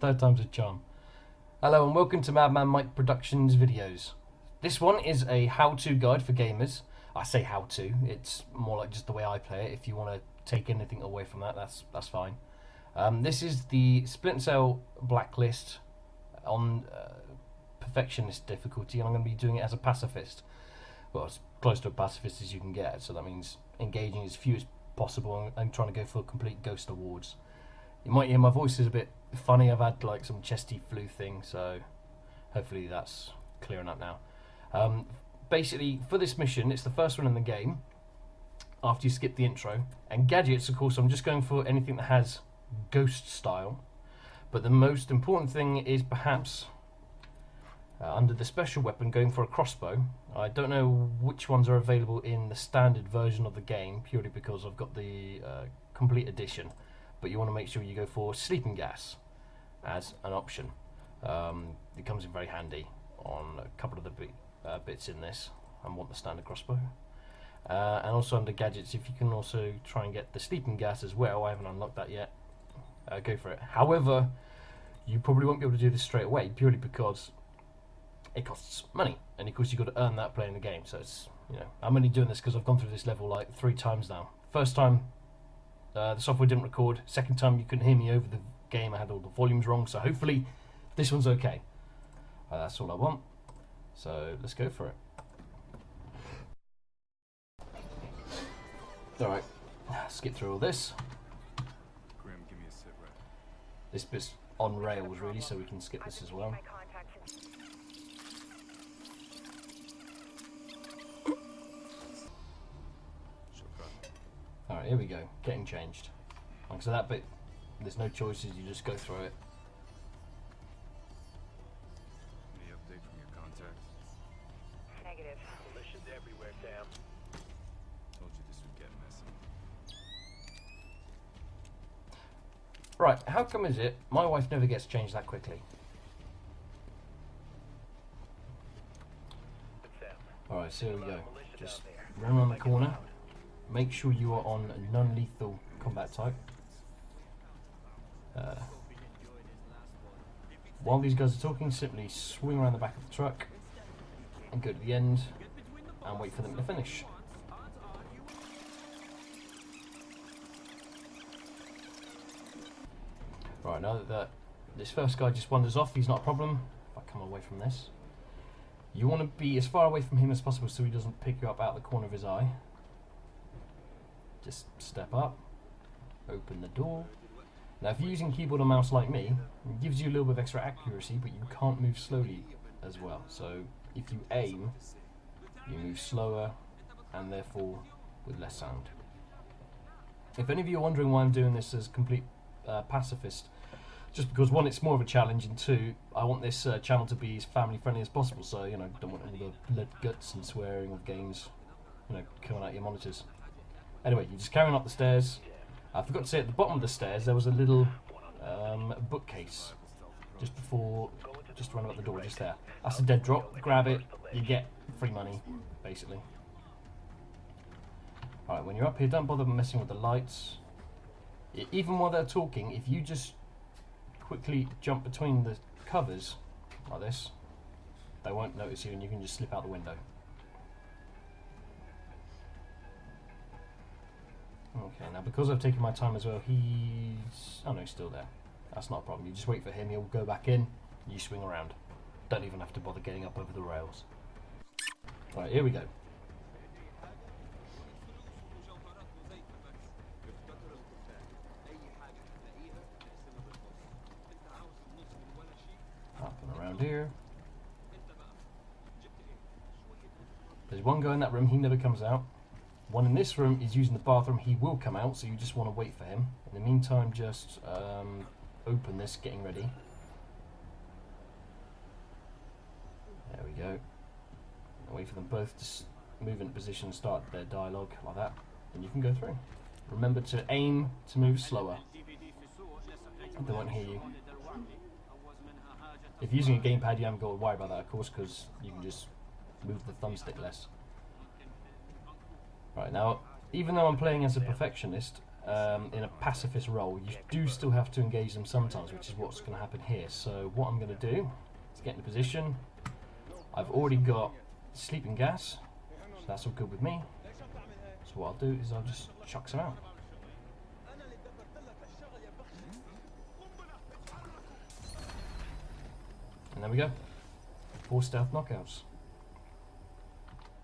Third time's a charm. Hello and welcome to Mad Man Mike Productions videos. This one is a how-to guide for gamers. I say how-to, it's more like just the way I play it. If you want to take anything away from that, that's fine. This is the Splinter Cell Blacklist on Perfectionist difficulty, and I'm going to be doing it as a Pacifist. Well, as close to a Pacifist as you can get, so that means engaging as few as possible and trying to go for complete ghost awards. You might hear my voice is a bit funny. I've had like some chesty flu thing, so hopefully that's clearing up now. Basically, for this mission, it's the first one in the game after you skip the intro. And gadgets, of course, I'm just going for anything that has ghost style. But the most important thing is perhaps under the special weapon, going for a crossbow. I don't know which ones are available in the standard version of the game, purely because I've got the complete edition. But you want to make sure you go for sleeping gas as an option. It comes in very handy on a couple of the bits in this. I want the standard crossbow. And also under gadgets, if you can also try and get the sleeping gas as well, I haven't unlocked that yet, go for it. However, you probably won't be able to do this straight away, purely because it costs money, and of course you've got to earn that playing the game. So it's, you know, I'm only doing this because I've gone through this level like 3 times now. First time, the software didn't record. Second time, you couldn't hear me over the game. I had all the volumes wrong. So hopefully, this one's okay. That's all I want. So let's go for it. All right, skip through all this. Grim, give me a sit rep. This bit's on rails really, so we can skip this as well. Alright, here we go, getting changed. Like, so that bit, there's no choices, you just go through it. Any update from your contacts? Negative. Militia's everywhere, Sam. Told you this would get messy. Right, how come is it my wife never gets changed that quickly? Alright, so here we go. Just run around the corner. Make sure you are on non-lethal combat type. While these guys are talking, simply swing around the back of the truck and go to the end and wait for them to finish. Right, now that this first guy just wanders off, he's not a problem. If I come away from this, you want to be as far away from him as possible so he doesn't pick you up out the corner of his eye. Just step up, open the door. Now if you're using keyboard and mouse like me, it gives you a little bit of extra accuracy, but you can't move slowly as well. So if you aim, you move slower and therefore with less sound. If any of you are wondering why I'm doing this as complete Pacifist, just because one, it's more of a challenge, and two, I want this channel to be as family friendly as possible, so you know, don't want all the blood, guts and swearing of games, you know, coming out your monitors. Anyway, you're just carrying up the stairs. I forgot to say, at the bottom of the stairs there was a little bookcase just around about the door, just there. That's a dead drop. Grab it, you get free money, basically. Alright, when you're up here, don't bother messing with the lights. Even while they're talking, if you just quickly jump between the covers like this, they won't notice you and you can just slip out the window. Okay, now because I've taken my time as well, oh no, he's still there. That's not a problem. You just wait for him, he'll go back in, you swing around. Don't even have to bother getting up over the rails. Right, here we go. Up and around here. There's one guy in that room, he never comes out. One in this room is using the bathroom, he will come out, so you just want to wait for him. In the meantime, just open this, getting ready. There we go. Wait for them both to move into position and start their dialogue like that, and you can go through. Remember to aim to move slower. They won't hear you. If you're using a gamepad, you haven't got to worry about that, of course, because you can just move the thumbstick less. Right, now, even though I'm playing as a Perfectionist, in a pacifist role, you do still have to engage them sometimes, which is what's going to happen here. So what I'm going to do is get into position. I've already got sleeping gas, so that's all good with me. So what I'll do is I'll just chuck some out. And there we go. 4 stealth knockouts.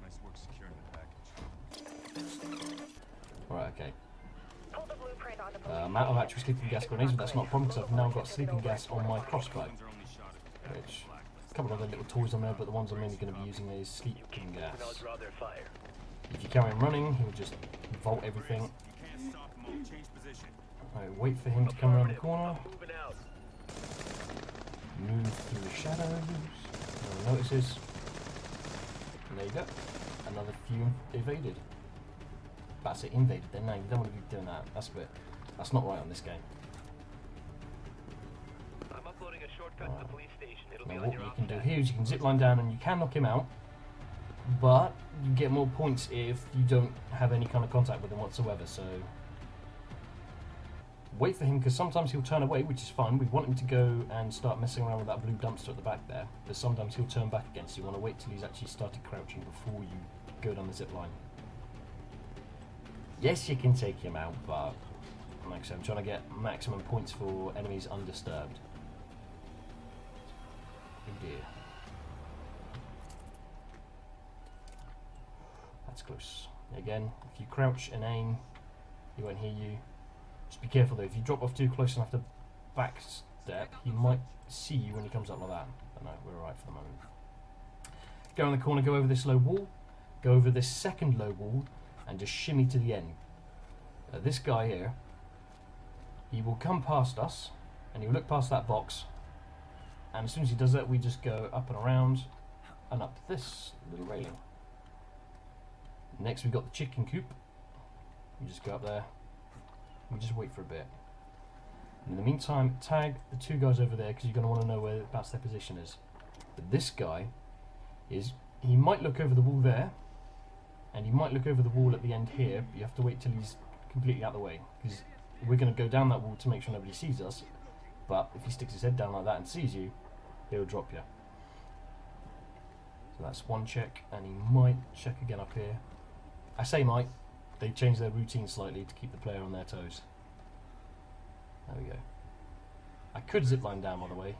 Nice work securing the package. Right, okay. Pull the blueprint on the I'm out of actual sleeping gas grenades, but that's not a problem because I've now got sleeping gas on my crossbow. Guns are only shot at Which, a couple of other little toys on there, but the ones I'm mainly going to be using is sleeping gas. I'll draw their fire. If you carry him running, he'll just vault everything. You can't stop them all. Change position. Right, wait for him to come around the corner. Moving out. Move through the shadows. No one notices. And there you go. Another few evaded. That's it, invaded. Then no, you don't want to be doing that. That's not right on this game. I'm uploading a shortcut to the police station. It'll be Now on what your you can do office. here is you can zip line down and you can knock him out, but you get more points if you don't have any kind of contact with him whatsoever. So wait for him, because sometimes he'll turn away, which is fine. We want him to go and start messing around with that blue dumpster at the back there, but sometimes he'll turn back again, so you want to wait till he's actually started crouching before you go down the zip line. Yes, you can take him out, but like I said, I'm trying to get maximum points for enemies undisturbed. Oh dear. That's close. Again, if you crouch and aim, he won't hear you. Just be careful though, if you drop off too close enough to back step, he might see you when he comes up like that. But no, we're alright for the moment. Go around the corner, go over this low wall, go over this second low wall, and just shimmy to the end. This guy here, he will come past us, and he'll look past that box, and as soon as he does that, we just go up and around, and up this little railing. Next we've got the chicken coop. You just go up there, and just wait for a bit. In the meantime, tag the 2 guys over there, because you're going to want to know whereabouts their position is. But this guy he might look over the wall there, and he might look over the wall at the end here, but you have to wait till he's completely out of the way, because we're going to go down that wall to make sure nobody sees us, but if he sticks his head down like that and sees you, he'll drop you. So that's one check, and he might check again up here. I say might, they changed their routine slightly to keep the player on their toes. There we go. I could zip line down by the way,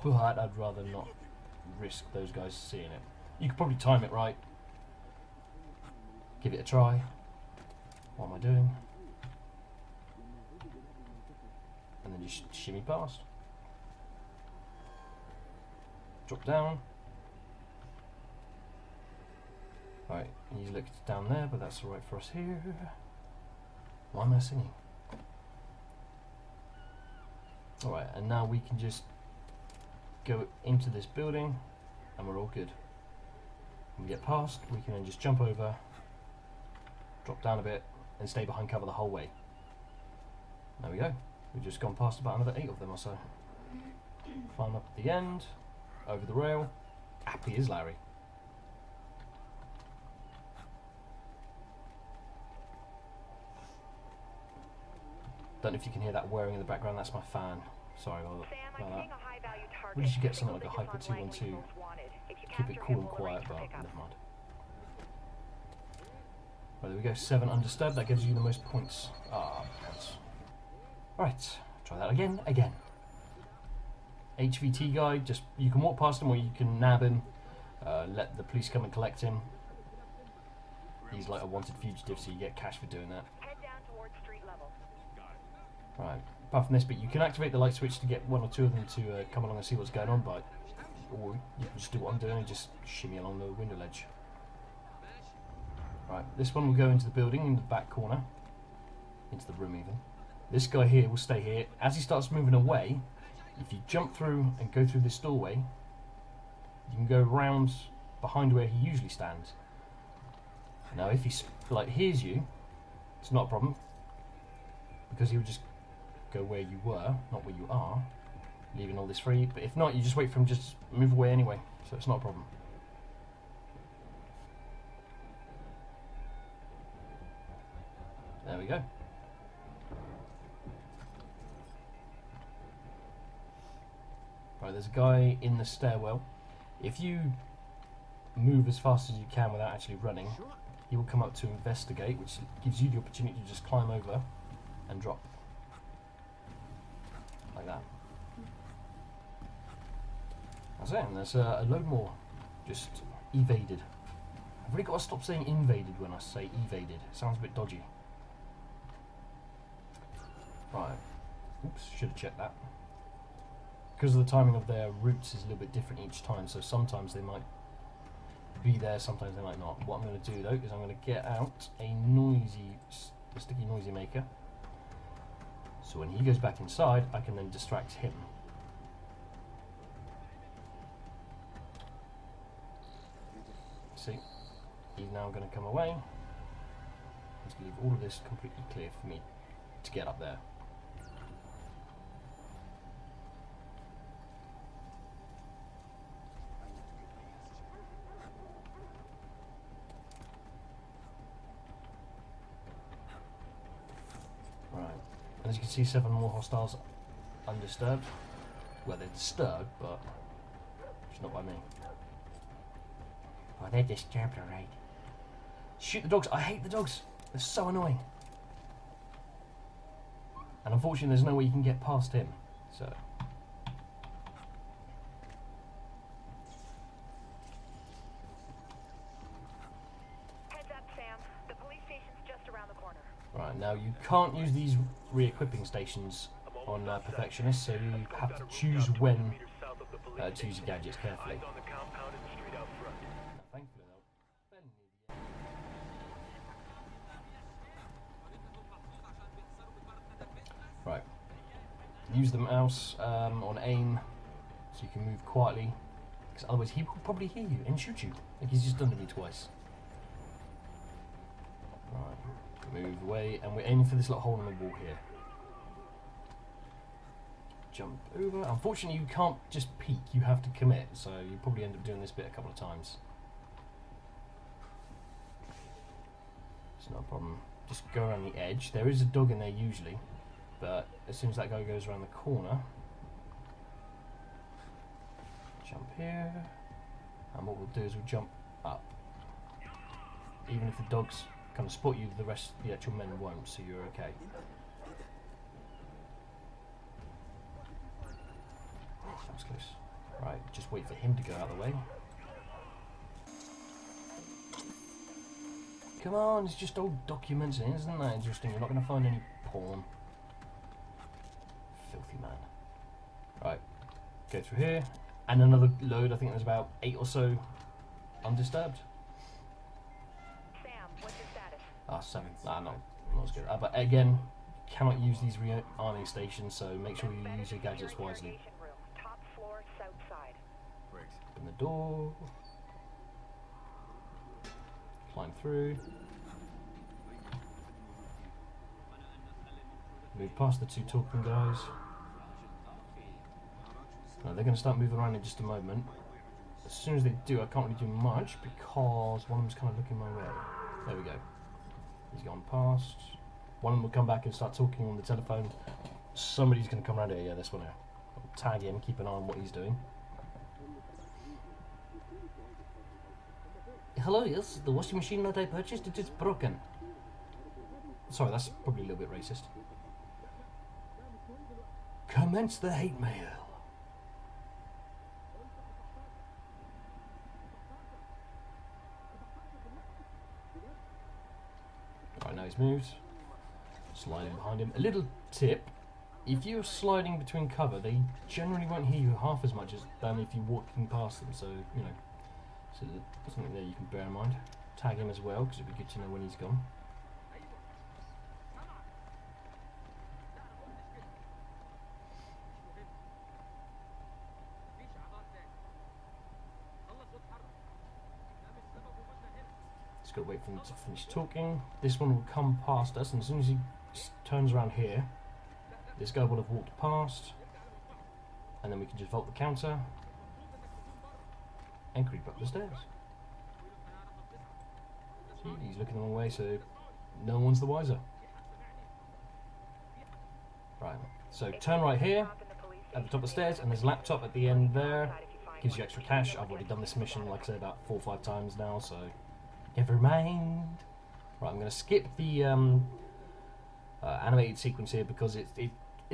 but I'd rather not risk those guys seeing it. You could probably time it right. Give it a try. What am I doing? And then just shimmy past. Drop down. Right, he's looked down there, but that's alright for us here. Why am I singing? Alright, and now we can just go into this building and we're all good. When we get past, we can then just jump over, drop down a bit, and stay behind cover the whole way. There we go. We've just gone past about another 8 of them or so. Climb up at the end, over the rail. Happy as Larry. Don't know if you can hear that whirring in the background, that's my fan. Sorry about that. We should get something like a Hyper 212. Keep it cool and quiet, but never mind. Right, there we go, 7 undisturbed, that gives you the most points. Points. Right, try that again. HVT guy, just you can walk past him or you can nab him, let the police come and collect him. He's like a wanted fugitive, so you get cash for doing that. Head down towards street level. Right, apart from this bit, you can activate the light switch to get 1 or 2 of them to come along and see what's going on, but or you can just do what I'm doing and just shimmy along the window ledge. Right, this one will go into the building in the back corner, into the room even. This guy here will stay here. As he starts moving away, if you jump through and go through this doorway, you can go round behind where he usually stands. Now if he hears you, it's not a problem, because he will just go where you were, not where you are, leaving all this free. But if not, you just wait for him to just move away anyway, so it's not a problem. There we go. Right, there's a guy in the stairwell. If you move as fast as you can without actually running, he will come up to investigate, which gives you the opportunity to just climb over and drop. Like that. That's it, and there's a load more just evaded. I've really got to stop saying invaded when I say evaded. It sounds a bit dodgy. Right. Oops, should have checked that. Because of the timing of their routes is a little bit different each time, so sometimes they might be there, sometimes they might not. What I'm going to do though is I'm going to get out a sticky noisy maker. So when he goes back inside, I can then distract him. See, he's now going to come away. He's going to leave all of this completely clear for me to get up there. Right, and as you can see, 7 more hostiles undisturbed. Well, they're disturbed, but it's not by me. Oh, they're disturbed, alright. Shoot the dogs. I hate the dogs. They're so annoying. And unfortunately, there's no way you can get past him. So. Heads up, Sam. The police station's just around the corner. Right, now you can't use these re-equipping stations on Perfectionist, so you have to choose when to use your gadgets carefully. Thankfully, they'll bend near the end. Right. Use the mouse on aim so you can move quietly, because otherwise he will probably hear you and shoot you, like he's just done to me twice. Right. Move away, and we're aiming for this little hole in the wall here. Jump over. Unfortunately, you can't just peek, you have to commit, so you probably end up doing this bit a couple of times. It's not a problem. Just go around the edge. There is a dog in there usually, but as soon as that guy goes around the corner, jump here, and what we'll do is we'll jump up. Even if the dogs kind of spot you, the actual men won't, so you're okay. That was close. Right, just wait for him to go out of the way. Come on, it's just old documents, isn't that interesting? You're not going to find any porn. Filthy man. Right, go through here, and another load. I think there's about 8 or so undisturbed. Sam, what's your status? Ah, 7. Nah, not as good. But again, cannot use these rearming stations, so make sure you use your gadgets wisely. Room, top floor, south side. Brakes. Open the door. Climb through. Move past the 2 talking guys. Now they're going to start moving around in just a moment. As soon as they do, I can't really do much because one of them's kind of looking my way. There we go. He's gone past. One of them will come back and start talking on the telephone. Somebody's going to come around here. Yeah, this one here. I'll tag him, keep an eye on what he's doing. Hello, yes, the washing machine that I purchased, it is broken. Sorry, that's probably a little bit racist. Commence the hate mail. Right, now he's moved. Sliding behind him. A little tip, if you're sliding between cover, they generally won't hear you half as much as than if you're walking past them, so, you know. So there's something there you can bear in mind. Tag him as well, because it'd be good to know when he's gone. Just got to wait for him to finish talking. This one will come past us, and as soon as he turns around here, this guy will have walked past, and then we can just vault the counter and creep up the stairs. See, he's looking the wrong way, so no one's the wiser. Right, so turn right here. at the top of the stairs, and there's a laptop at the end there. Gives you extra cash. I've already done this mission, like I said, about 4 or 5 times now, so never mind. Right, I'm going to skip the animated sequence here because it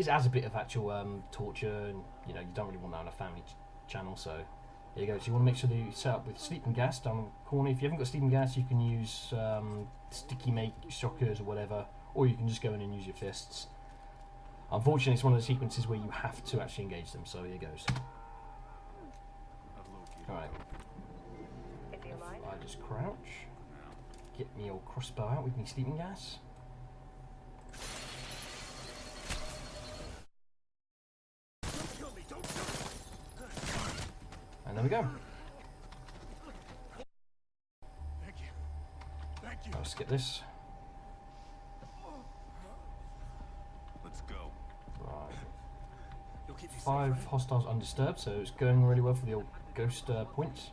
has a bit of actual torture, and you don't really want that on a family channel. So there you go. So you want to make sure that you set up with sleeping gas down the corner. If you haven't got sleeping gas, you can use sticky make shockers or whatever, or you can just go in and use your fists. Unfortunately, it's one of the sequences where you have to actually engage them. So here goes. Alright. I just crouch. Get me old crossbow out with me sleeping gas. And there we go. I'll skip this. Let's go. Right. 5 hostiles undisturbed, so it's going really well for the old ghost points.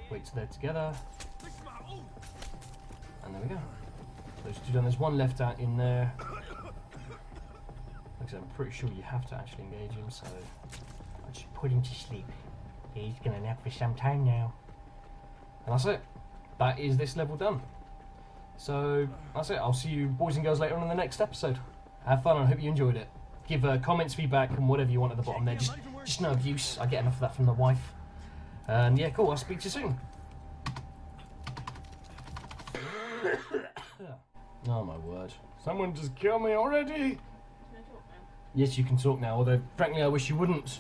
Wait till they're together. And there we go. Those 2 done. There's 1 left out in there. Like I said, I'm pretty sure you have to actually engage him, so I'll just put him to sleep. He's gonna nap for some time now. And that's it. That is this level done. So that's it. I'll see you boys and girls later on in the next episode. Have fun, and I hope you enjoyed it. Give comments, feedback, and whatever you want at the bottom there. Just no abuse. I get enough of that from the wife. And yeah, cool. I'll speak to you soon. Oh my word. Someone just kill me already. Can I talk now? Yes, you can talk now, although frankly I wish you wouldn't.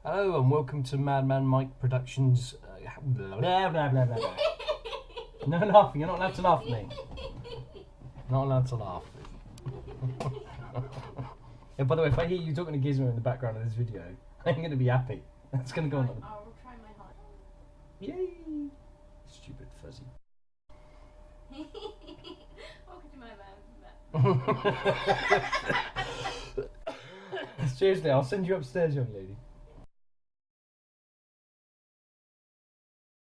Hello and welcome to Mad Man Mike Productions. Blah, blah, blah, blah, blah. No laughing, you're not allowed to laugh at me. Not allowed to laugh. Yeah, by the way, if I hear you talking to Gizmo in the background of this video, I'm going to be happy. It's going to go on. I'll try my hard. Yay! Stupid fuzzy. Welcome to my man. Seriously, I'll send you upstairs, young lady.